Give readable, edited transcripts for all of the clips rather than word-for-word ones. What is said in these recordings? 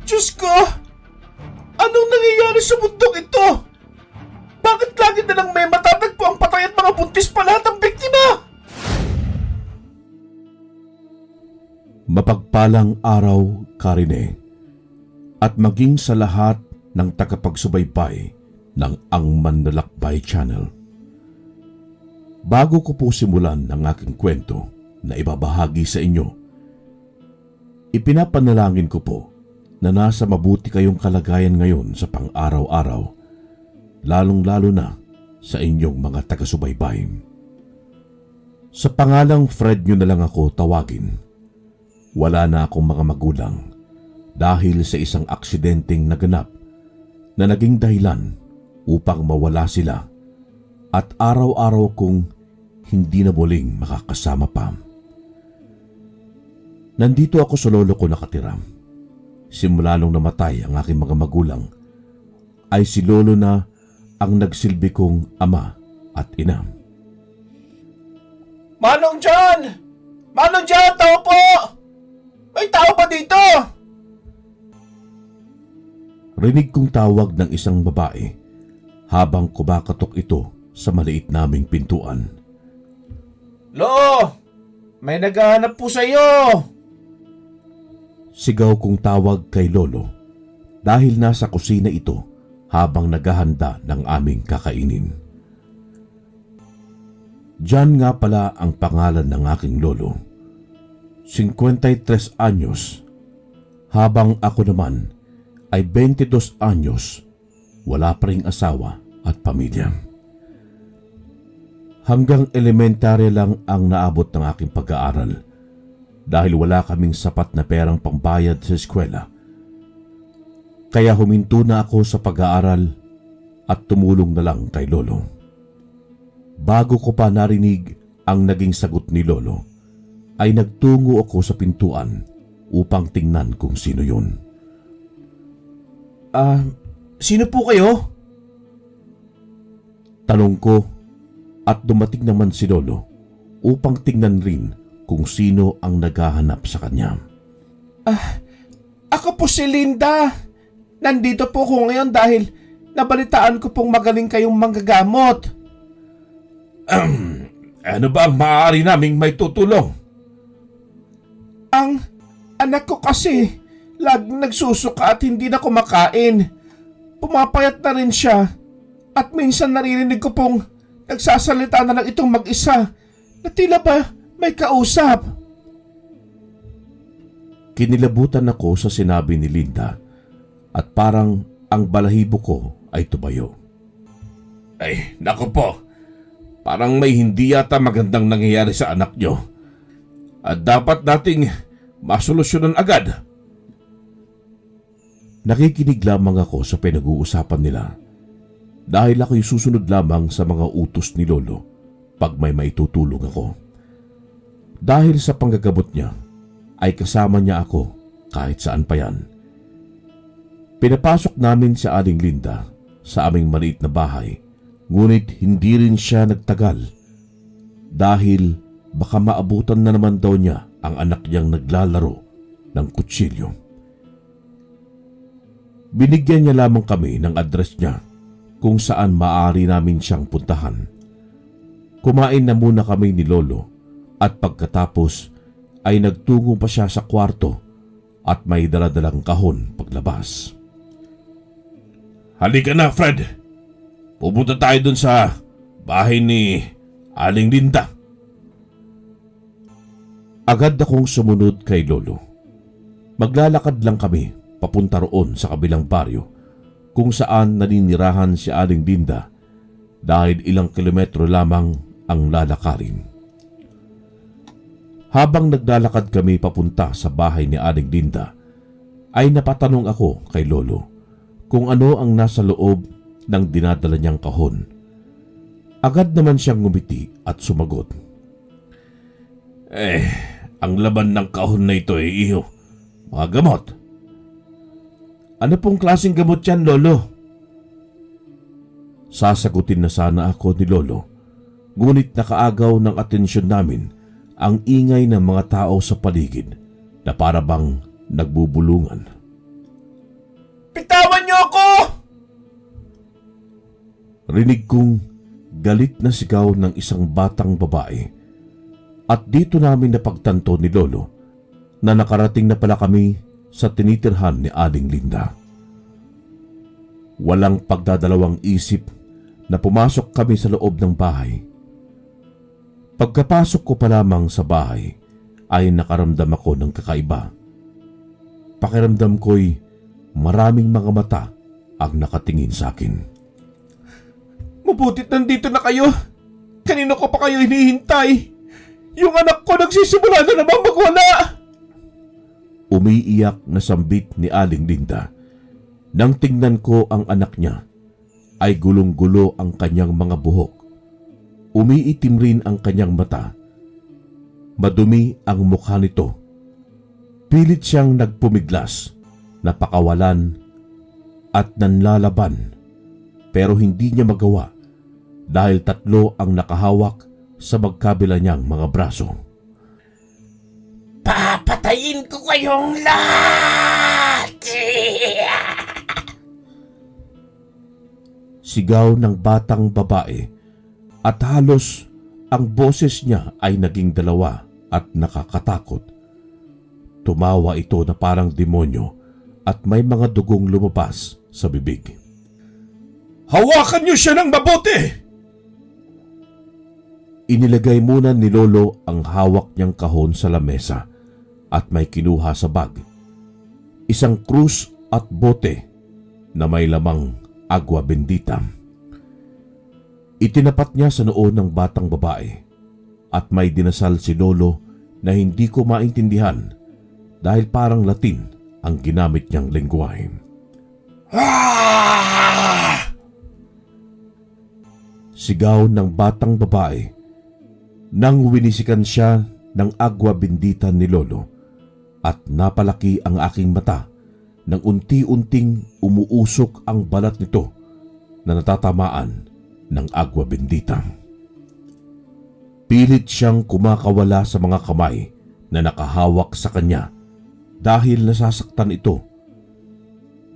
Diyos ko! Anong nangyayari sa mundong ito? Bakit lagi na lang may matatagpo ang patay at mga buntis pa lahat ang biktima? Mapagpalang araw, Karine, at maging sa lahat ng tagapagsubaybay ng Ang Manlalakbay Channel. Bago ko po simulan ang aking kwento na ibabahagi sa inyo, ipinapanalangin ko po na nasa mabuti kayong kalagayan ngayon sa pang-araw-araw, lalong-lalo na sa inyong mga taga-subaybay. Sa pangalang Fred nyo na lang ako tawagin. Wala na akong mga magulang dahil sa isang aksidenteng naganap na naging dahilan upang mawala sila at araw-araw kong hindi na muling makakasama pa. Nandito ako sa lolo ko nakatira. Simula nung namatay ang aking mga magulang, ay si lolo na ang nagsilbi kong ama at ina. Manong John! Manong John, tao po! May tao pa dito! Rinig kong tawag ng isang babae habang kumakatok ito sa maliit naming pintuan. Lo! May naghahanap po sa iyo! Sigaw kong tawag kay lolo dahil nasa kusina ito habang naghahanda ng aming kakainin. John nga pala ang pangalan ng aking lolo. 53 anyos, habang ako naman ay 22 anyos, wala pa ring asawa at pamilya. Hanggang elementarya lang ang naabot ng aking pag-aaral dahil wala kaming sapat na perang pambayad sa eskwela. Kaya huminto na ako sa pag-aaral at tumulong na lang kay lolo. Bago ko pa narinig ang naging sagot ni lolo, ay nagtungo ako sa pintuan upang tingnan kung sino yun. Sino po kayo? Tanong ko at dumating naman si lolo upang tingnan rin kung sino ang naghahanap sa kanya. Ako po si Linda. Nandito po ko ngayon dahil nabalitaan ko pong magaling kayong manggagamot. Ano ba ang maaari naming may tutulong? Ang anak ko kasi laging nagsusuka at hindi na kumakain. Pumapayat na rin siya at minsan naririnig ko pong nagsasalita na lang itong mag-isa na tila ba may kausap. Kinilabutan ako sa sinabi ni Linda at parang ang balahibo ko ay tumayo. Ay, naku po. Parang may hindi yata magandang nangyayari sa anak nyo. At dapat nating masolusyonan agad. Nakikinig lamang ako sa pinag-uusapan nila dahil ako'y susunod lamang sa mga utos ni lolo pag may maitutulong ako. Dahil sa panggagamot niya, ay kasama niya ako kahit saan pa yan. Pinapasok namin si Aling Linda sa aming maliit na bahay, ngunit hindi rin siya nagtagal dahil baka maabutan na naman daw niya ang anak niyang naglalaro ng kutsilyo. Binigyan niya lamang kami ng address niya kung saan maaari namin siyang puntahan. Kumain na muna kami ni lolo at pagkatapos ay nagtungo pa siya sa kwarto at may daladalang kahon paglabas. Halika na, Fred. Pupunta tayo dun sa bahay ni Aling Linda. Agad akong sumunod kay lolo. Maglalakad lang kami papunta roon sa kabilang baryo kung saan naninirahan si Aling Linda dahil ilang kilometro lamang ang lalakarin. Habang naglalakad kami papunta sa bahay ni Aling Linda, ay napatanong ako kay lolo kung ano ang nasa loob ng dinadala niyang kahon. Agad naman siyang ngumiti at sumagot. Ang laman ng kahon na ito ay iho, mga gamot. Ano pong klaseng gamot yan, lolo? Sasagutin na sana ako ni lolo, ngunit nakaagaw ng atensyon namin ang ingay ng mga tao sa paligid na para bang nagbubulungan. Bitawan niyo ako! Rinig kong galit na sigaw ng isang batang babae at dito namin napagtanto ni Lolo na nakarating na pala kami sa tinitirhan ni Aling Linda. Walang pagdadalawang isip na pumasok kami sa loob ng bahay. Pagkapasok ko pa lamang sa bahay ay nakaramdam ako ng kakaiba. Pakiramdam ko'y maraming mga mata ang nakatingin sa akin. Mabutit nandito na kayo. Kanino ko pa kayo hinihintay? Yung anak ko nagsisimula na naman magwala. Umiiyak na sambit ni Aling Linda. Nang tingnan ko ang anak niya, ay gulong-gulo ang kanyang mga buhok. Umiitim rin ang kanyang mata. Madumi ang mukha nito. Pilit siyang nagpumiglas, napakawalan at nanlalaban. Pero hindi niya magawa dahil 3 ang nakahawak sa magkabila niyang mga braso. Papatayin ko kayong lahat! Sigaw ng batang babae at halos ang boses niya ay naging 2 at nakakatakot. Tumawa ito na parang demonyo at may mga dugong lumabas sa bibig. Hawakan niyo siya ng mabuti! Inilagay muna ni Lolo ang hawak niyang kahon sa lamesa at may kinuha sa bag. Isang krus at bote na may lamang agwa bendita. Itinapat niya sa noo ng batang babae at may dinasal si Lolo na hindi ko maintindihan dahil parang Latin ang ginamit niyang lengguwahe. Sigaw ng batang babae nang winisikan siya ng agwa bendita ni Lolo at napalaki ang aking mata nang unti-unting umuusok ang balat nito na natatamaan ng agwa bendita. Pilit siyang kumakawala sa mga kamay na nakahawak sa kanya dahil nasasaktan ito.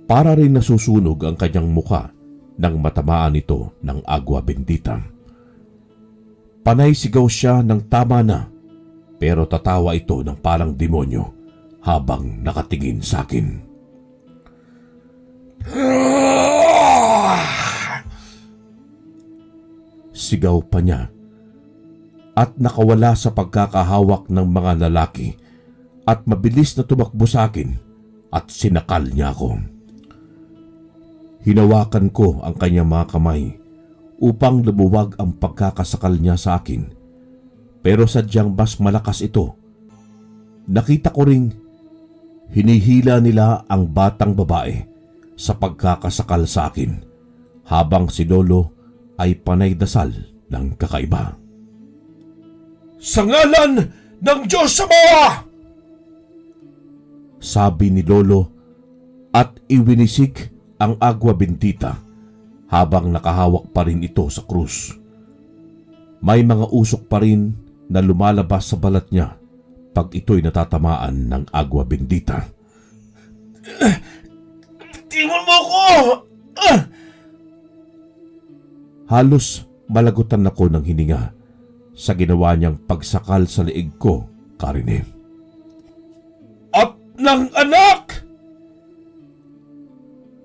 Para rin nasusunog ang kanyang mukha nang matamaan ito ng agwa bendita. Panay sigaw siya ng tama na pero tatawa ito ng parang demonyo habang nakatingin sa akin. Sigaw pa niya at nakawala sa pagkakahawak ng mga lalaki at mabilis na tumakbo sa akin at sinakal niya ako. Hinawakan ko ang kanyang mga kamay upang lumuwag ang pagkakasakal niya sa akin. Pero sadyang mas malakas ito. Nakita ko ring hinihila nila ang batang babae sa pagkakasakal sa akin habang si Lolo ay panay dasal ng kakaiba. Sa ngalan ng Diyos Ama! Sabi ni Lolo at iwinisik ang agwa bendita habang nakahawak pa rin ito sa krus. May mga usok pa rin na lumalabas sa balat niya pag ito'y natatamaan ng agwa bendita. Tingnan mo ko! Halos malagutan ako ng hininga sa ginawa niyang pagsakal sa leeg ko, Karine. At ng anak!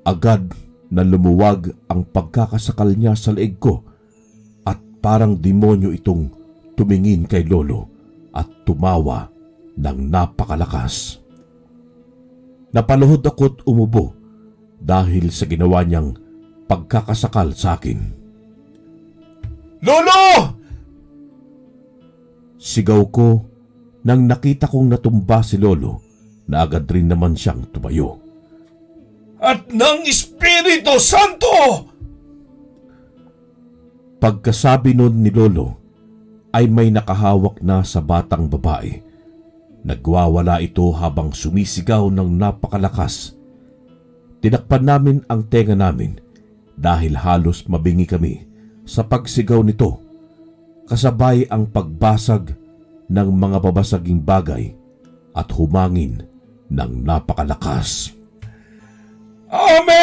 Agad na lumuwag ang pagkakasakal niya sa leeg ko at parang demonyo itong tumingin kay Lolo at tumawa ng napakalakas. Napaluhod ako't umubo dahil sa ginawa niyang pagkakasakal sa akin. Lolo! Sigaw ko nang nakita kong natumba si Lolo na agad rin naman siyang tumayo. At ng Espiritu Santo! Pagkasabi nun ni Lolo ay may nakahawak na sa batang babae. Nagwawala ito habang sumisigaw ng napakalakas. Tinakpan namin ang tenga namin dahil halos mabingi kami sa pagsigaw nito, kasabay ang pagbasag ng mga babasaging bagay at humangin ng napakalakas. Amen!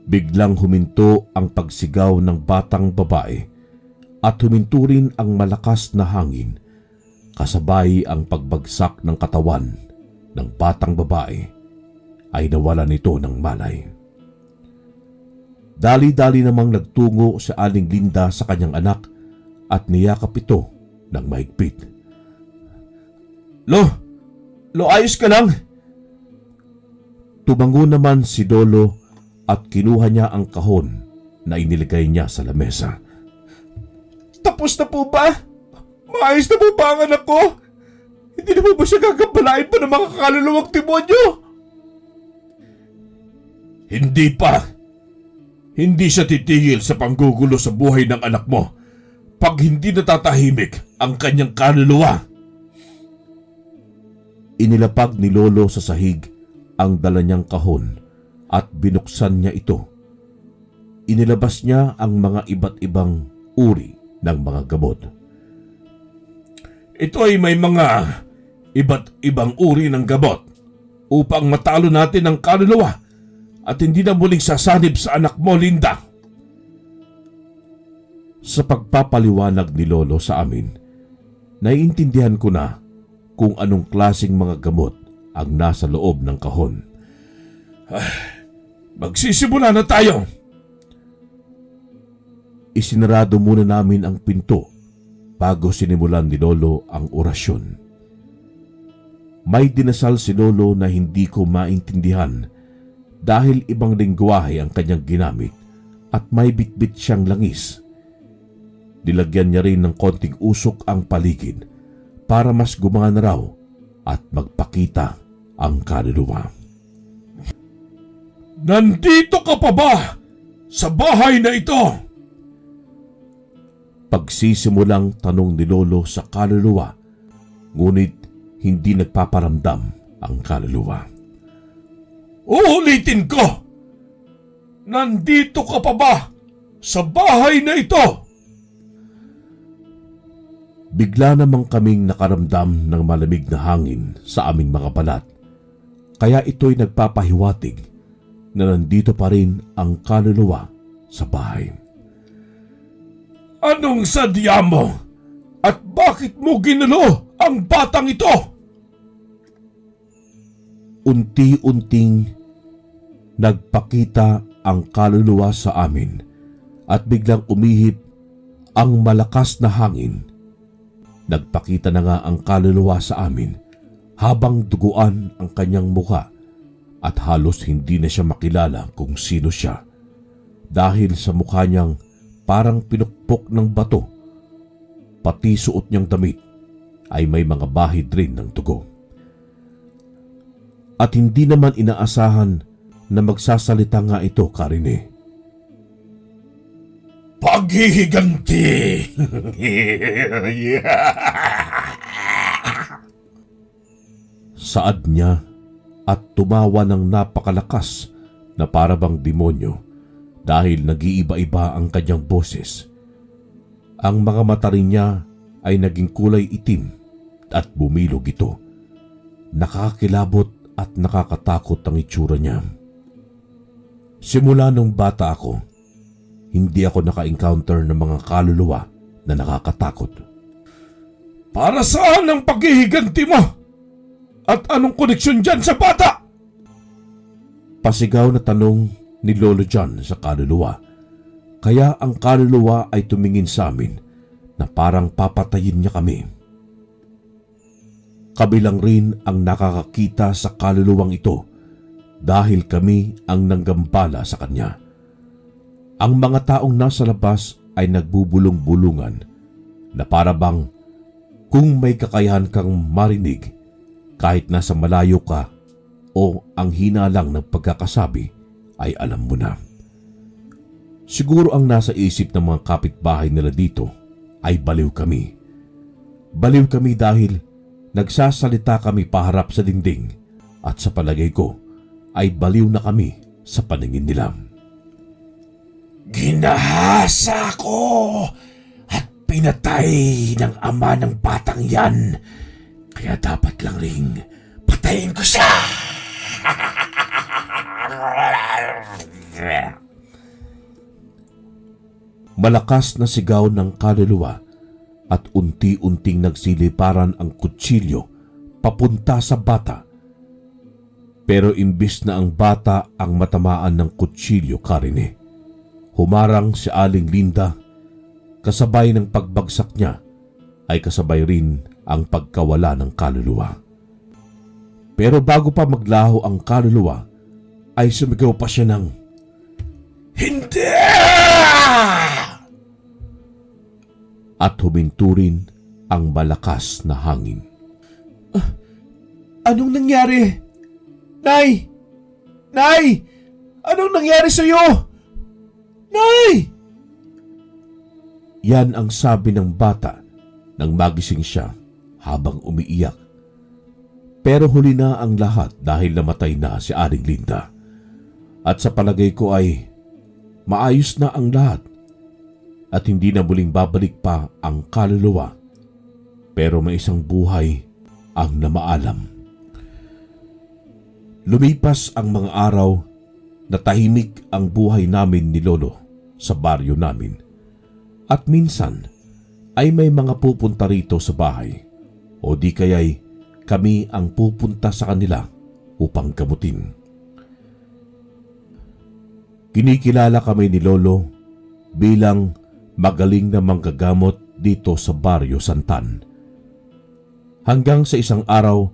Biglang huminto ang pagsigaw ng batang babae at huminto rin ang malakas na hangin kasabay ang pagbagsak ng katawan ng batang babae ay nawala nito ng malay. Dali-dali namang nagtungo si Aling Linda sa kanyang anak at niyakap ito ng mahigpit. Lo, ayos ka lang? Tumango naman si Lolo at kinuha niya ang kahon na inilagay niya sa lamesa. Tapos na po ba? Maayos na po ba ang anak ko? Hindi na po ba siya gagambalain pa ng mga kaluluwang demonyo? Hindi pa. Hindi siya titigil sa panggugulo sa buhay ng anak mo pag hindi natatahimik ang kanyang kaluluwa. Inilapag ni Lolo sa sahig ang dala niyang kahon at binuksan niya ito. Inilabas niya ang mga iba't ibang uri ng mga gamot. Ito ay may mga iba't ibang uri ng gamot upang matalo natin ang kaluluwa at hindi na muling sasanib sa anak mo, Linda. Sa pagpapaliwanag ni Lolo sa amin, naiintindihan ko na kung anong klaseng mga gamot ang nasa loob ng kahon. Magsisimula na tayo. Isinarado muna namin ang pinto bago sinimulan ni Lolo ang orasyon. May dinasal si Lolo na hindi ko maintindihan dahil ibang lengguwahe ang kanyang ginamit at may bitbit siyang langis. Nilagyan niya rin ng konting usok ang paligid para mas gumana raw at magpakita ang kaluluwa. Nandito ka pa ba sa bahay na ito? Pagsisimulang tanong ni Lolo sa kaluluwa, ngunit hindi nagpaparamdam ang kaluluwa. Uulitin ko! Nandito ka pa ba sa bahay na ito? Bigla namang kaming nakaramdam ng malamig na hangin sa aming mga balat, kaya ito'y nagpapahiwatig na nandito pa rin ang kaluluwa sa bahay. Anong sadya mo? At bakit mo ginulo ang batang ito? Unti-unting nagpakita ang kaluluwa sa amin at biglang umihip ang malakas na hangin. Nagpakita na nga ang kaluluwa sa amin habang duguan ang kanyang mukha at halos hindi na siya makilala kung sino siya dahil sa mukha niyang parang pinukpok ng bato. Pati suot niyang damit ay may mga bahid rin ng dugo. At hindi naman inaasahan na magsasalita nga ito, Karine. Paghihiganti! Saad niya at tumawa ng napakalakas na parabang demonyo dahil nag-iiba-iba ang kanyang boses. Ang mga mata rin niya ay naging kulay itim at bumilog ito. Nakakakilabot at nakakatakot ang itsura niya. Simula nung bata ako, hindi ako naka-encounter ng mga kaluluwa na nakakatakot. Para saan ang paghihiganti mo? At anong koneksyon dyan sa bata? Pasigaw na tanong ni Lolo John sa kaluluwa. Kaya ang kaluluwa ay tumingin sa amin na parang papatayin niya kami. Kabilang rin ang nakakakita sa kaluluwang ito dahil kami ang nanggambala sa kanya. Ang mga taong nasa labas ay nagbubulong-bulungan na parabang kung may kakayahan kang marinig kahit nasa malayo ka o ang hina lang ng pagkakasabi ay alam mo na. Siguro ang nasa isip ng mga kapitbahay nila dito ay baliw kami. Baliw kami dahil nagsasalita kami paharap sa dingding at sa palagay ko ay baliw na kami sa paningin nila. Ginahasa ko at pinatay ng ama ng batang yan. Kaya dapat lang ring patayin ko siya. Malakas na sigaw ng kaluluwa at unti-unting nagsiliparan ang kutsilyo papunta sa bata. Pero imbis na ang bata ang matamaan ng kutsilyo, Karine, humarang si Aling Linda. Kasabay ng pagbagsak niya ay kasabay rin ang pagkawala ng kaluluwa. Pero bago pa maglaho ang kaluluwa, ay sumigaw pa siya ng, "Hindi!" At huminto rin ang malakas na hangin. Anong nangyari? Nay! Nay! Anong nangyari sa'yo? Nay! Yan ang sabi ng bata nang magising siya habang umiiyak. Pero huli na ang lahat dahil namatay na si Aling Linda. At sa palagay ko ay maayos na ang lahat at hindi na muling babalik pa ang kaluluwa. Pero may isang buhay ang namaalam. Lumipas ang mga araw na tahimik ang buhay namin ni Lolo sa baryo namin. At minsan ay may mga pupunta rito sa bahay o di kaya'y kami ang pupunta sa kanila upang gamutin. Kinikilala kami ni Lolo bilang magaling na manggagamot dito sa baryo Santan. Hanggang sa isang araw,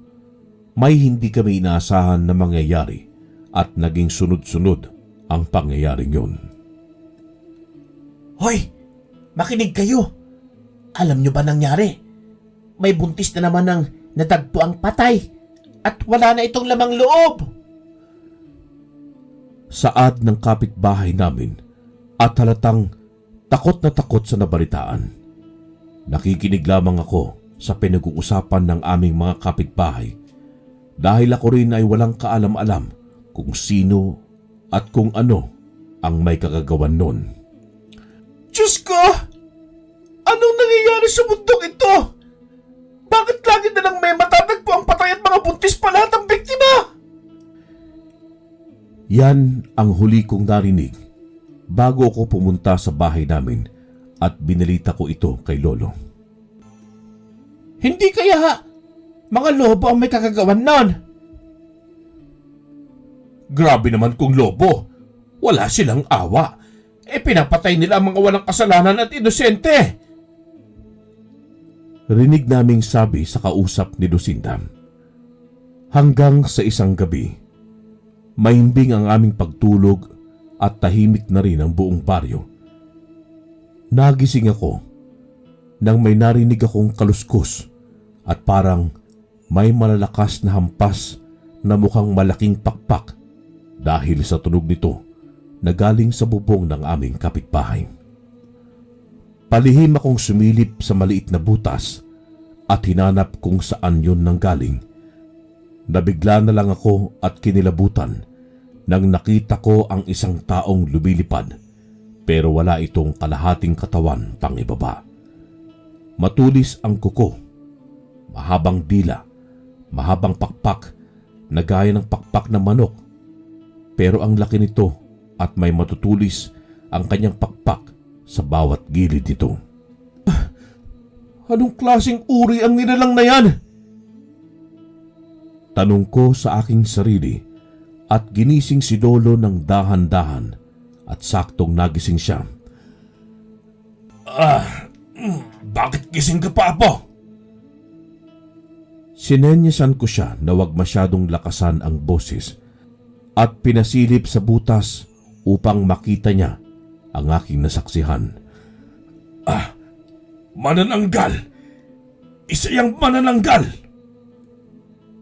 may hindi kami inaasahan na mangyayari at naging sunod-sunod ang pangyayaring yun. Hoy! Makinig kayo! Alam nyo ba nangyari? May buntis na naman ng natagpo ang patay at wala na itong lamang loob! Saad ng kapitbahay namin at halatang takot na takot sa nabalitaan. Nakikinig lamang ako sa pinag-uusapan ng aming mga kapitbahay dahil ako rin ay walang kaalam-alam kung sino at kung ano ang may kagagawan nun. Diyos ko! Anong nangyayari sa mundong ito? Bakit lagi na lang may matatagpo ang patay at mga buntis pa lahat ng biktima? Yan ang huli kong narinig bago ako pumunta sa bahay namin at binalita ko ito kay Lolo. Hindi kaya mga lobo ang may kakagawan nun? Grabe naman kung lobo. Wala silang awa. Pinapatay nila ang mga walang kasalanan at inosente. Rinig naming sabi sa kausap ni Lucinda. Hanggang sa isang gabi, mahimbing ang aming pagtulog at tahimik na rin ang buong baryo. Nagising ako nang may narinig akong kaluskos at parang may malalakas na hampas na mukhang malaking pakpak dahil sa tunog nito na galing sa bubong ng aming kapitbahay. Palihim akong sumilip sa maliit na butas at hinanap kung saan yun nanggaling. Nabigla na lang ako at kinilabutan nang nakita ko ang isang taong lumilipad pero wala itong kalahating katawan pang ibaba. Matulis ang kuko, mahabang dila, mahabang pakpak na gaya ng pakpak ng manok pero ang laki nito at may matutulis ang kanyang pakpak sa bawat gilid nito. Anong klaseng uri ang nilalang na yan? Tanong ko sa aking sarili at ginising si Lolo ng dahan-dahan at saktong nagising siya. Bakit gising ka pa, Apo? Sinenyasan ko siya na wag masyadong lakasan ang boses at pinasilip sa butas upang makita niya ang aking nasaksihan. Manananggal! Isa yang manananggal!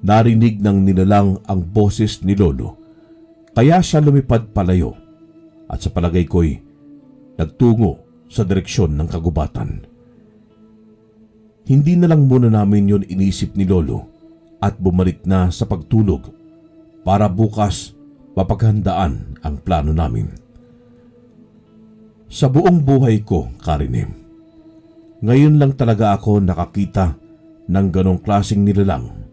Narinig ng nilalang ang boses ni Lolo, kaya siya lumipad palayo at sa palagay ko'y nagtungo sa direksyon ng kagubatan. Hindi na lang muna namin yon inisip ni Lolo at bumalik na sa pagtulog para bukas mapaghandaan ang plano namin. Sa buong buhay ko, Karine, ngayon lang talaga ako nakakita ng ganong klaseng nilalang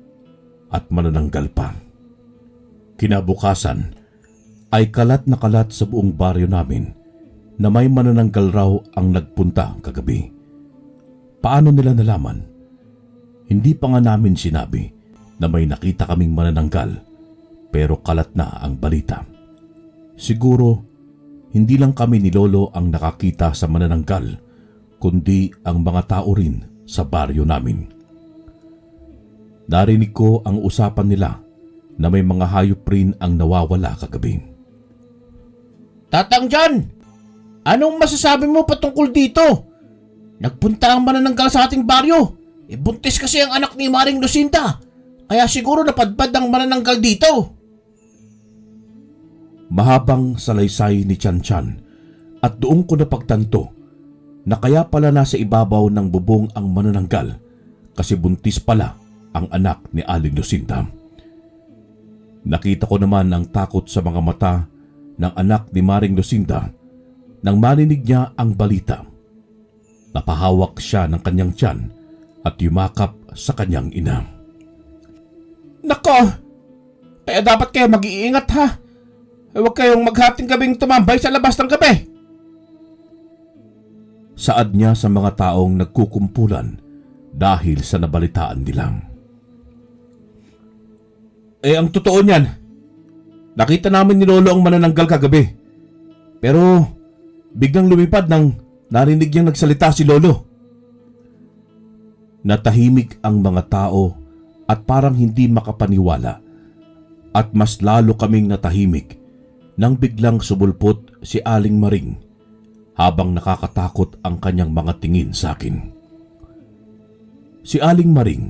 at manananggal pa. Kinabukasan ay kalat na kalat sa buong baryo namin na may manananggal raw ang nagpunta kagabi. Paano nila nalaman? Hindi pa nga namin sinabi na may nakita kaming manananggal pero kalat na ang balita. Siguro hindi lang kami ni Lolo ang nakakita sa manananggal kundi ang mga tao rin sa baryo namin. Narinig ko ang usapan nila na may mga hayop rin ang nawawala kagabi. Tatang John, anong masasabi mo patungkol dito? Nagpunta ang manananggal sa ating baryo. Buntis kasi ang anak ni Maring Lucinda. Kaya siguro napadpad ang manananggal dito. Mahabang salaysay ni Chan Chan at doon ko napagtanto na kaya pala nasa ibabaw ng bubong ang manananggal kasi buntis pala ang anak ni Aling Lucinda. Nakita ko naman ang takot sa mga mata ng anak ni Maring Lucinda nang marinig niya ang balita. Napahawak siya ng kanyang tiyan at yumakap sa kanyang ina. Nako! Kaya dapat kayo mag-iingat ha. Huwag kayong maghating gabing tumambay sa labas ng gabi. Saad niya sa mga taong nagkukumpulan dahil sa nabalitaan nila. Ang totoo niyan, nakita namin ni Lolo ang manananggal kagabi. Pero biglang lumipad nang narinig niyang nagsalita si Lolo. Natahimik ang mga tao at parang hindi makapaniwala at mas lalo kaming natahimik nang biglang sumulpot si Aling Maring habang nakakatakot ang kanyang mga tingin sa akin. Si Aling Maring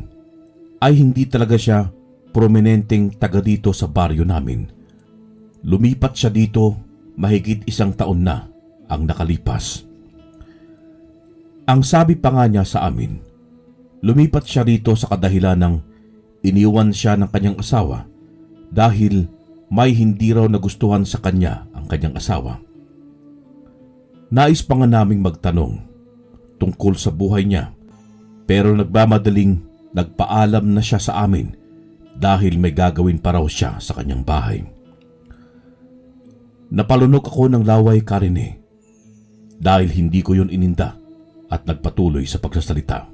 ay hindi talaga siya prominenteng taga dito sa baryo namin. Lumipat siya dito mahigit 1 taon na ang nakalipas. Ang sabi pa nga niya sa amin, lumipat siya rito sa kadahilan ng iniwan siya ng kanyang asawa dahil may hindi raw nagustuhan sa kanya ang kanyang asawa. Nais pa nga naming magtanong tungkol sa buhay niya pero nagmamadaling nagpaalam na siya sa amin dahil may gagawin pa raw siya sa kanyang bahay. Napalunok ako ng laway, Karine, dahil hindi ko yun ininda at nagpatuloy sa pagsasalita.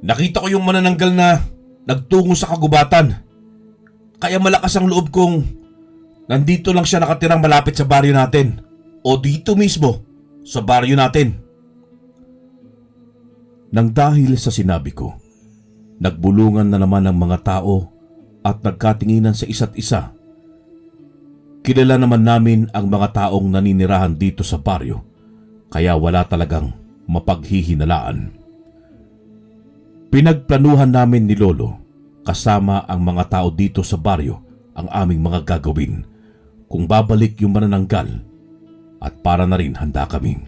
Nakita ko yung manananggal na nagtungo sa kagubatan. Kaya malakas ang loob kong nandito lang siya nakatirang malapit sa baryo natin o dito mismo sa baryo natin. Nang dahil sa sinabi ko, nagbulungan na naman ang mga tao at nagkatinginan sa isa't isa. Kilala naman namin ang mga taong naninirahan dito sa baryo kaya wala talagang mapaghihinalaan. Pinagplanuhan namin ni Lolo kasama ang mga tao dito sa baryo ang aming mga gagawin kung babalik yung manananggal at para na rin handa kami.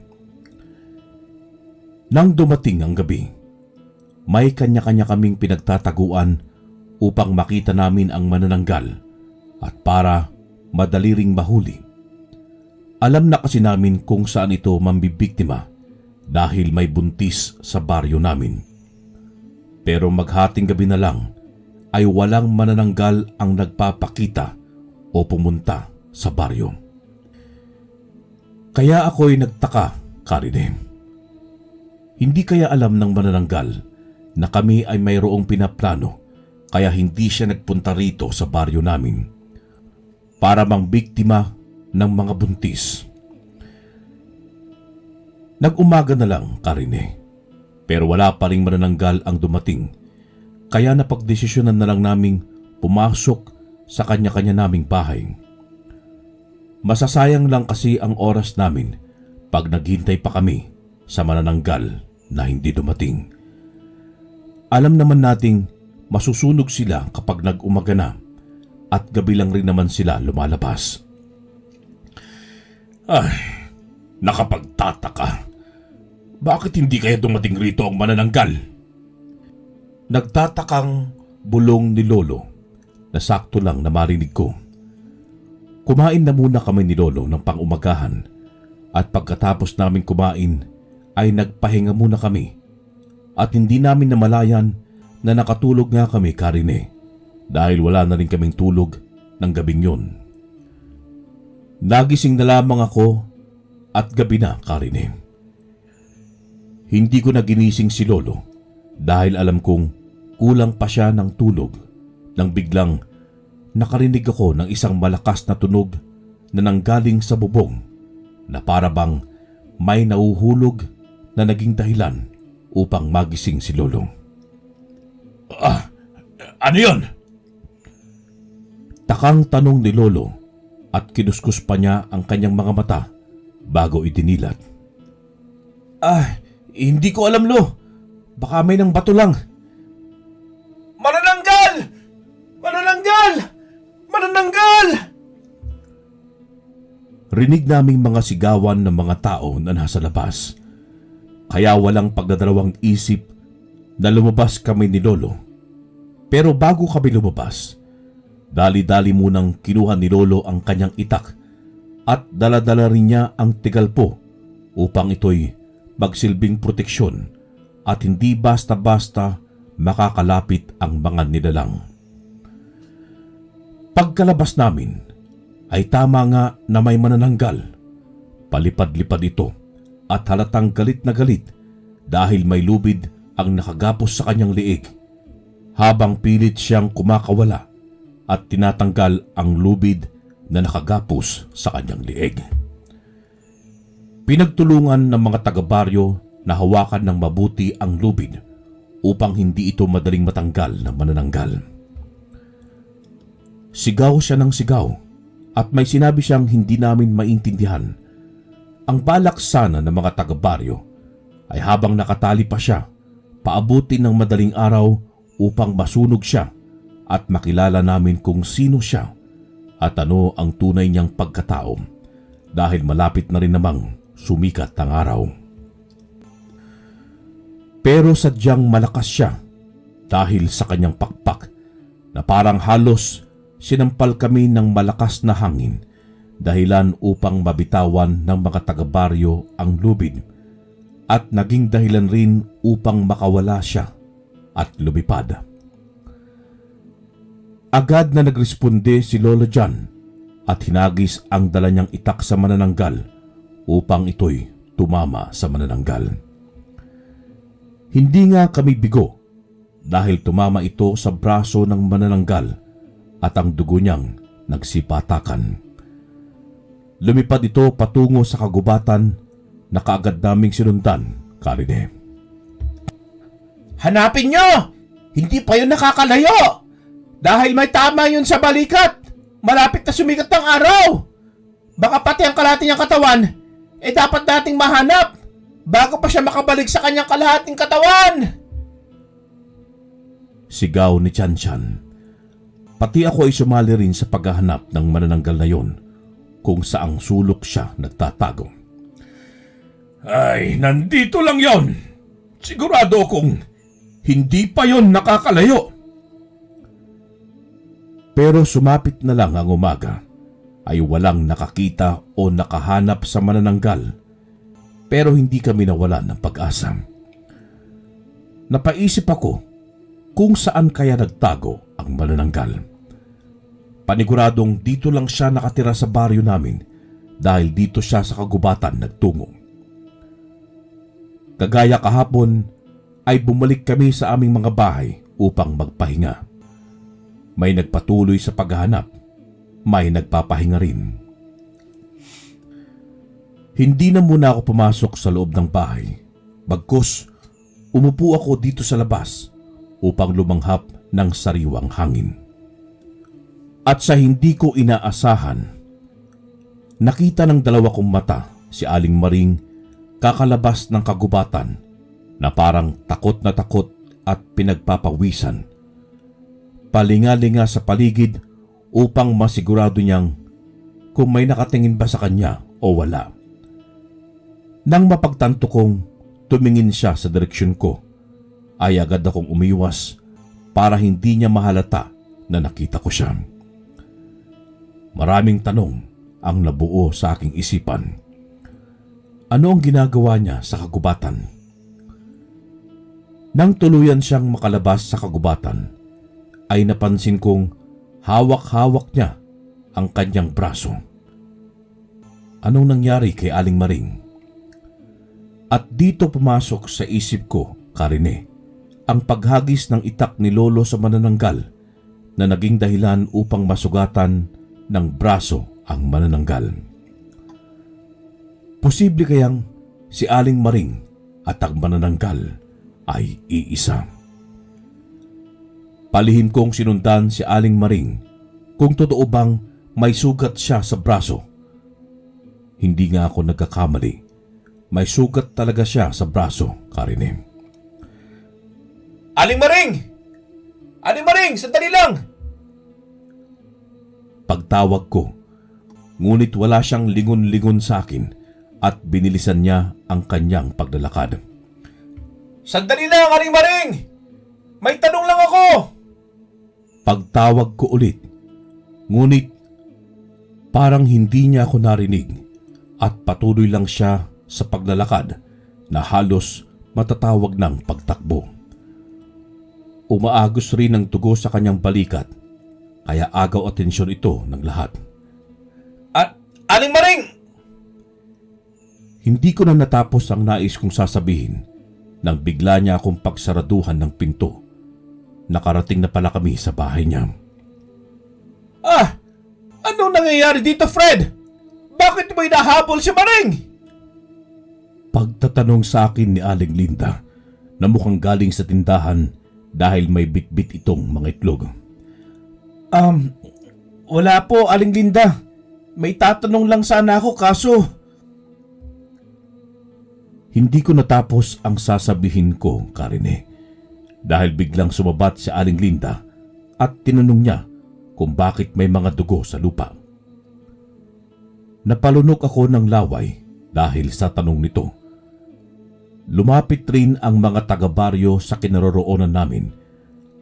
Nang dumating ang gabi, may kanya-kanya kaming pinagtataguan upang makita namin ang manananggal at para madali ring mahuli. Alam na kasi namin kung saan ito mambibiktima dahil may buntis sa baryo namin. Pero maghating gabi na lang ay walang manananggal ang nagpapakita o pumunta sa baryo. Kaya ako'y nagtaka, Karine. Hindi kaya alam ng manananggal na kami ay mayroong pinaplano kaya hindi siya nagpunta rito sa baryo namin para mangbiktima ng mga buntis. Nag-umaga na lang, Karine, pero wala pa ring manananggal ang dumating. Kaya napagdesisyonan na lang naming pumasok sa kanya-kanya naming bahay. Masasayang lang kasi ang oras namin pag naghintay pa kami sa manananggal na hindi dumating. Alam naman nating masusunog sila kapag nag-umaga na at gabi lang rin naman sila lumalabas. Ay, nakapagtataka. Bakit hindi kaya dumating rito ang manananggal? Nagtatakang bulong ni Lolo na sakto lang na marinig ko. Kumain na muna kami ni Lolo ng pang-umagahan at pagkatapos namin kumain ay nagpahinga muna kami at hindi namin namalayan na nakatulog nga kami, Karine, dahil wala na rin kaming tulog ng gabing yun. Nagising na lamang ako at gabi na, Karine. Hindi ko na ginising si Lolo dahil alam kong kulang pa siya ng tulog nang biglang nakarinig ako ng isang malakas na tunog na nanggaling sa bubong na para bang may nauhulog na naging dahilan upang magising si Lolo. Ano yun? Takang tanong ni Lolo at kinuskus pa niya ang kanyang mga mata bago idinilat. Hindi ko alam, Lo. Baka may nang bato lang. Manananggal! Manananggal! Manananggal! Rinig naming mga sigawan ng mga tao na nasa labas. Kaya walang pagdadalawang isip na lumabas kami ni Lolo. Pero bago kami lumabas, dali-dali munang kinuha ni Lolo ang kanyang itak at dala-dala rin niya ang tigalpo upang ito'y magsilbing proteksyon at hindi basta-basta makakalapit ang mga nilalang. Pagkalabas namin ay tama nga na may manananggal. Palipad-lipad ito at halatang galit na galit dahil may lubid ang nakagapos sa kanyang liig habang pilit siyang kumakawala at tinatanggal ang lubid na nakagapos sa kanyang liig. Pinagtulungan ng mga taga-baryo na hawakan ng mabuti ang lubid upang hindi ito madaling matanggal ng manananggal. Sigaw siya ng sigaw at may sinabi siyang hindi namin maintindihan. Ang balak sana ng mga taga-baryo ay habang nakatali pa siya, paabutin ng madaling araw upang masunog siya at makilala namin kung sino siya at ano ang tunay niyang pagkatao dahil malapit na rin namang sumikat ang araw. Pero sadyang malakas siya dahil sa kanyang pakpak na parang halos sinampal kami ng malakas na hangin dahilan upang mabitawan ng mga taga-baryo ang lubid at naging dahilan rin upang makawala siya at lumipad. Agad na nagresponde si Lolo John at hinagis ang dala niyang itak sa manananggal upang ito'y tumama sa manananggal. Hindi nga kami bigo dahil tumama ito sa braso ng manananggal at ang dugo niyang nagsipatakan. Lumipad ito patungo sa kagubatan na kaagad naming sinundan, Karine. Hanapin nyo! Hindi pa yun nakakalayo! Dahil may tama yun sa balikat! Malapit na sumikat ng araw! Baka pati ang kalahati niyang katawan, dapat nating mahanap bago pa siya makabalik sa kanyang kalahating katawan! Sigaw ni Chan Chan. Pati ako ay sumali rin sa paghahanap ng manananggal na yon kung saang sulok siya nagtatago. Ay, nandito lang yon. Sigurado akong hindi pa yon nakakalayo. Pero sumapit na lang ang umaga ay walang nakakita o nakahanap sa manananggal. Pero hindi kami nawalan ng pag-asa. Napaisip ako kung saan kaya nagtago ang manananggal. Paniguradong dito lang siya nakatira sa baryo namin dahil dito siya sa kagubatan nagtungo. Kagaya kahapon ay bumalik kami sa aming mga bahay upang magpahinga. May nagpatuloy sa paghahanap, may nagpapahinga rin. Hindi na muna ako pumasok sa loob ng bahay. Bagkus, umupo ako dito sa labas upang lumanghap ng sariwang hangin. At sa hindi ko inaasahan, nakita ng dalawa kong mata si Aling Maring kakalabas ng kagubatan na parang takot na takot at pinagpapawisan. Palinga-linga sa paligid upang masigurado niyang kung may nakatingin ba sa kanya o wala. Nang mapagtanto kong tumingin siya sa direksyon ko, ay agad akong umiwas para hindi niya mahalata na nakita ko siya. Maraming tanong ang nabuo sa aking isipan. Ano ang ginagawa niya sa kagubatan? Nang tuluyan siyang makalabas sa kagubatan, ay napansin kong hawak-hawak niya ang kanyang braso. Anong nangyari kay Aling Maring? At dito pumasok sa isip ko, Karine, ang paghagis ng itak ni Lolo sa manananggal na naging dahilan upang masugatan ng braso ang manananggal. Posible kayang si Aling Maring at ang manananggal ay iisa. Palihim kong sinundan si Aling Maring kung totoo bang may sugat siya sa braso. Hindi nga ako nagkakamali. May sugat talaga siya sa braso, Karine. Aling Maring! Aling Maring, sandali lang! Pagtawag ko, ngunit wala siyang lingon-lingon sa akin at binilisan niya ang kanyang paglalakad. Sandali lang, Aling Maring! May tanong lang ako! Pagtawag ko ulit, ngunit parang hindi niya ako narinig at patuloy lang siya sa paglalakad na halos matatawag ng pagtakbo. Umaagos rin ang dugo sa kanyang balikat, kaya agaw atensyon ito ng lahat. At Aling Maring! Hindi ko na natapos ang nais kong sasabihin nang bigla niya akong pagsaraduhan ng pinto. Nakarating na pala kami sa bahay niya. Anong nangyayari dito, Fred? Bakit mo hinahabol si Maring? Pagtatanong sa akin ni Aling Linda na mukhang galing sa tindahan dahil may bitbit itong mga itlog. Wala po, Aling Linda. May tatanong lang sana ako kaso... Hindi ko natapos ang sasabihin ko, Karine, dahil biglang sumabat si Aling Linda at tinanong niya kung bakit may mga dugo sa lupa. Napalunok ako ng laway dahil sa tanong nito. Lumapit rin ang mga taga-baryo sa kinaroroonan namin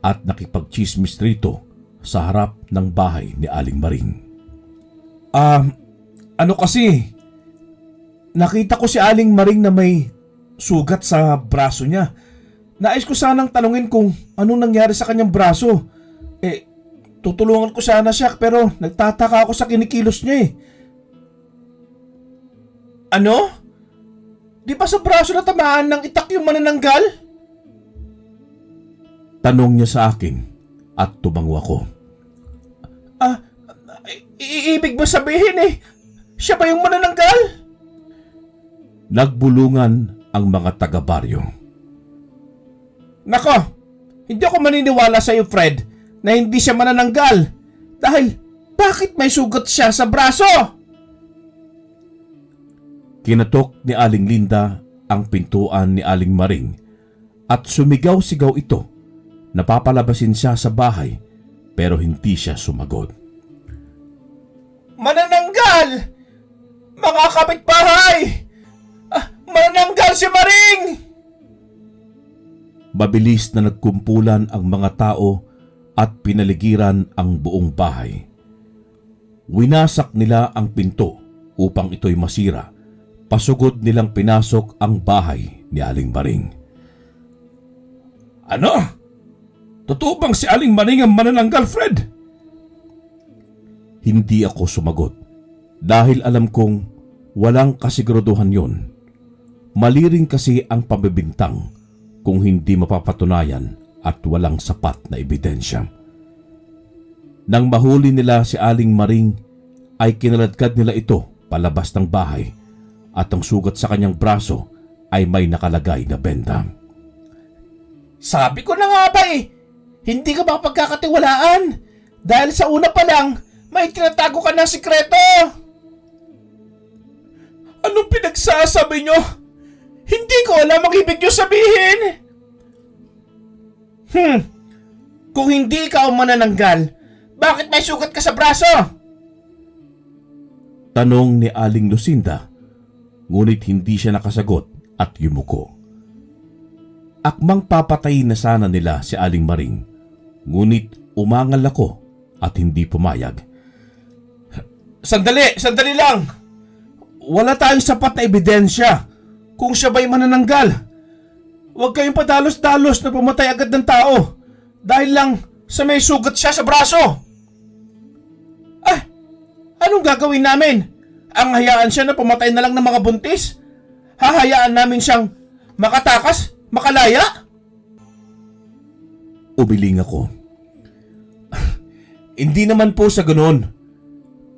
at nakipagchismis rito sa harap ng bahay ni Aling Maring. Ano kasi... Nakita ko si Aling Maring na may sugat sa braso niya. Nais ko sanang tanungin kung anong nangyari sa kanyang braso. Tutulungan ko sana siya pero nagtataka ako sa kinikilos niya eh. Ano? Di ba sa braso na tamaan ng itak yung manananggal? Tanong niya sa akin at tumango ako. Ibig ba sabihin siya ba yung manananggal? Nagbulungan ang mga taga-baryo. Nako, hindi ako maniniwala sa iyo, Fred, na hindi siya manananggal. Dahil, bakit may sugat siya sa braso? Kinatok ni Aling Linda ang pintuan ni Aling Maring at sumigaw-sigaw ito. Napapalabasin siya sa bahay pero hindi siya sumagot. Manananggal! Mga kapitbahay! Manananggal si Maring! Mabilis na nagkumpulan ang mga tao at pinaligiran ang buong bahay. Winasak nila ang pinto upang ito'y masira. Pasugod nilang pinasok ang bahay ni Aling Maring. Ano? Totoo bang si Aling Maring ang manananggal, Fred? Hindi ako sumagot dahil alam kong walang kasiguraduhan yon. Mali rin kasi ang pambibintang kung hindi mapapatunayan at walang sapat na ebidensya. Nang mahuli nila si Aling Maring ay kinaladkad nila ito palabas ng bahay at ang sugat sa kanyang braso ay may nakalagay na benda. Sabi ko na nga ba hindi ka mapagkakatiwalaan dahil sa una pa lang may tinatago ka ng sikreto. Anong pinagsasabi nyo? Hindi ko alam ang ibig nyo sabihin. Kung hindi ka ang manananggal, bakit may sugat ka sa braso? Tanong ni Aling Lucinda, ngunit hindi siya nakasagot at yumuko. Akmang papatayin na sana nila si Aling Maring, ngunit umangal ako at hindi pumayag. Sandali lang. Wala tayong sapat na ebidensya kung siya ba'y manananggal. Huwag kayong padalos-dalos na pumatay agad ng tao dahil lang sa may sugat siya sa braso. Anong gagawin namin? Ang hayaan siya na pumatay na lang ng mga buntis? Hahayaan namin siyang makatakas? Makalaya? Umiling ako. Hindi naman po sa ganoon.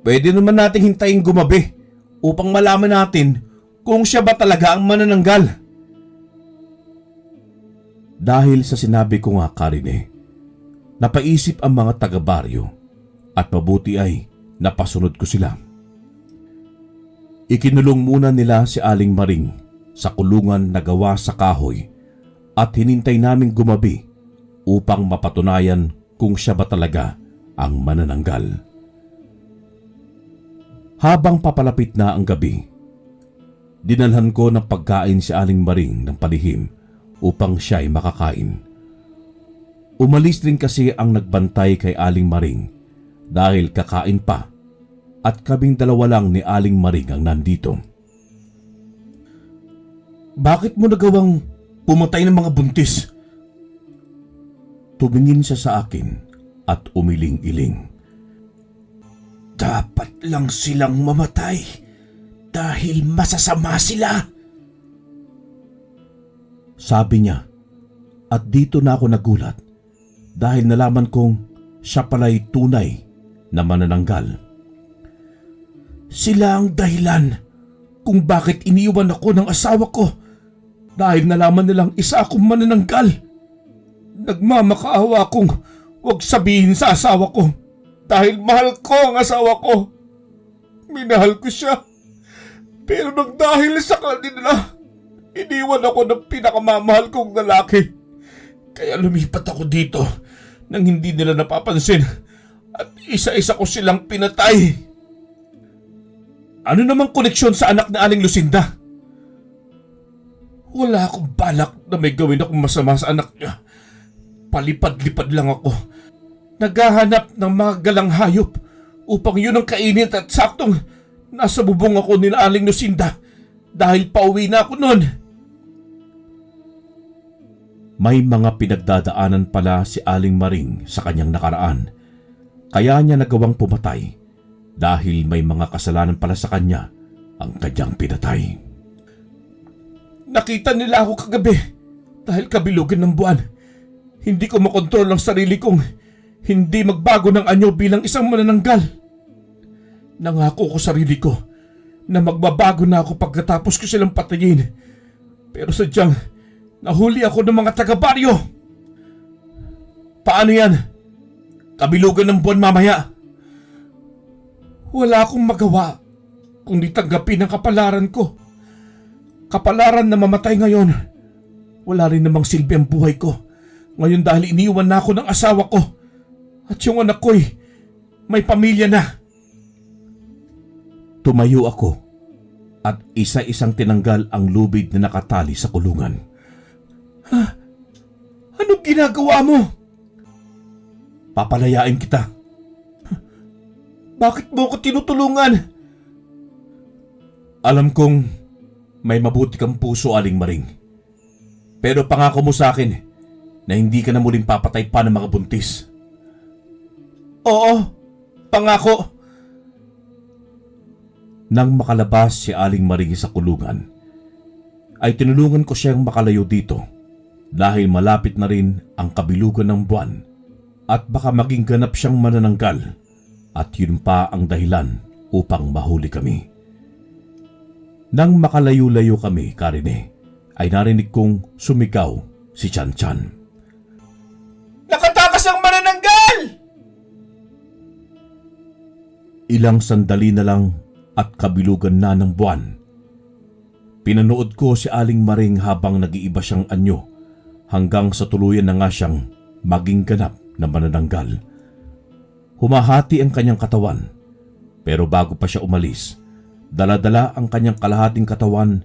Pwede naman nating hintayin gumabi upang malaman natin kung siya ba talaga ang manananggal. Dahil sa sinabi ko nga, Karine, napaisip ang mga taga-baryo at mabuti ay napasunod ko sila. Ikinulong muna nila si Aling Maring sa kulungan na gawa sa kahoy at hinintay naming gumabi upang mapatunayan kung siya ba talaga ang manananggal. Habang papalapit na ang gabi, dinalhan ko ng pagkain si Aling Maring ng palihim upang siya ay makakain. Umalis rin kasi ang nagbantay kay Aling Maring dahil kakain pa at kaming dalawa lang ni Aling Maring ang nandito. Bakit mo nagawang pumatay ng mga buntis? Tumingin siya sa akin at umiling-iling. Dapat lang silang mamatay dahil masasama sila. Sabi niya, at dito na ako nagulat dahil nalaman kong siya pala'y tunay na manananggal. Sila ang dahilan kung bakit iniwan ako ng asawa ko dahil nalaman nilang isa akong manananggal. Nagmamakaawa akong huwag sabihin sa asawa ko dahil mahal ko ang asawa ko. Minahal ko siya. Pero nang dahil sa kanila, iniwan ako ng pinakamamahal kong lalaki. Kaya lumipat ako dito nang hindi nila napapansin at isa-isa ko silang pinatay. Ano namang koneksyon sa anak ni Aling Lucinda? Wala akong balak na may gawin akong masama sa anak niya. Palipad-lipad lang ako. Naghahanap ng mga galang hayop upang yun ang kainin at saktong nasa bubong ako ni Aling Lucinda dahil pauwi na ako noon. May mga pinagdadaanan pala si Aling Maring sa kanyang nakaraan, kaya niya nagawang pumatay dahil may mga kasalanan pala sa kanya ang kanyang pinatay. Nakita nila ako kagabi dahil kabilugan ng buwan. Hindi ko makontrol ang sarili kong hindi magbago ng anyo bilang isang manananggal. Nangako ko sarili ko na magbabago na ako pagkatapos ko silang patayin. Pero sadyang nahuli ako ng mga taga-baryo. Paano yan? Kabilugan ng buwan mamaya. Wala akong magawa kundi tanggapin ang kapalaran ko. Kapalaran na mamatay ngayon. Wala rin namang silbi ang buhay ko. Ngayon dahil iniwan na ako ng asawa ko. At yung anak ko'y may pamilya na. Tumayo ako at isa-isang tinanggal ang lubid na nakatali sa kulungan. Anong ginagawa mo? Papalayain kita. Bakit mo ko tinutulungan? Alam kong may mabuti kang puso, Aling Maring. Pero pangako mo sa akin na hindi ka na muling papatay pa ng mga buntis. Oo, pangako. Nang makalabas si Aling Maring sa kulungan, ay tinulungan ko siyang makalayo dito dahil malapit na rin ang kabilugan ng buwan at baka maging ganap siyang manananggal at yun pa ang dahilan upang mahuli kami. Nang makalayo-layo kami, Karine, ay narinig kong sumigaw si Chan Chan. Nakatakas ang manananggal! Ilang sandali na lang at kabilugan na ng buwan. Pinanood ko si Aling Maring habang nag-iiba siyang anyo hanggang sa tuluyan na nga siyang maging ganap na manananggal. Humahati ang kanyang katawan, pero bago pa siya umalis, dala-dala ang kanyang kalahating katawan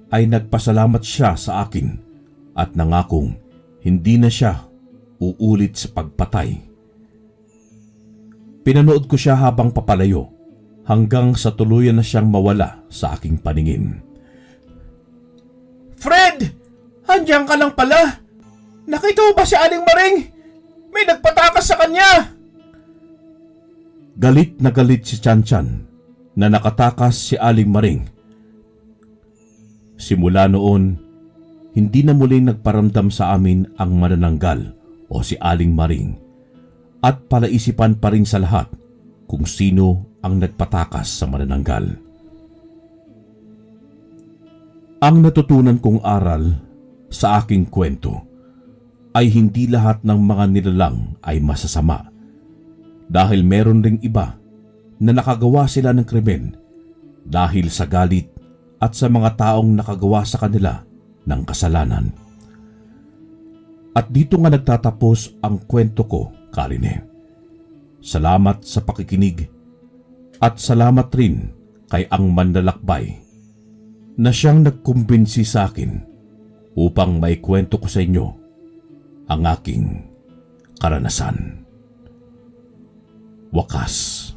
ay nagpasalamat siya sa akin at nangakong hindi na siya uulit sa pagpatay. Pinanood ko siya habang papalayo hanggang sa tuluyan na siyang mawala sa aking paningin. Fred! Andiyan ka lang pala! Nakita mo ba si Aling Maring? May nagpatakas sa kanya! Galit na galit si Chan Chan na nakatakas si Aling Maring. Simula noon, hindi na muling nagparamdam sa amin ang manananggal o si Aling Maring at palaisipan pa rin sa lahat kung sino ang nagpatakas sa manananggal. Ang natutunan kong aral sa aking kwento ay hindi lahat ng mga nilalang ay masasama dahil meron ring iba na nakagawa sila ng krimen dahil sa galit at sa mga taong nakagawa sa kanila ng kasalanan. At dito nga nagtatapos ang kwento ko, Karine. Salamat sa pakikinig at salamat rin kay ang manlalakbay na siyang nagkumbinsi sa akin upang maikwento ko sa inyo ang aking karanasan. Wakas.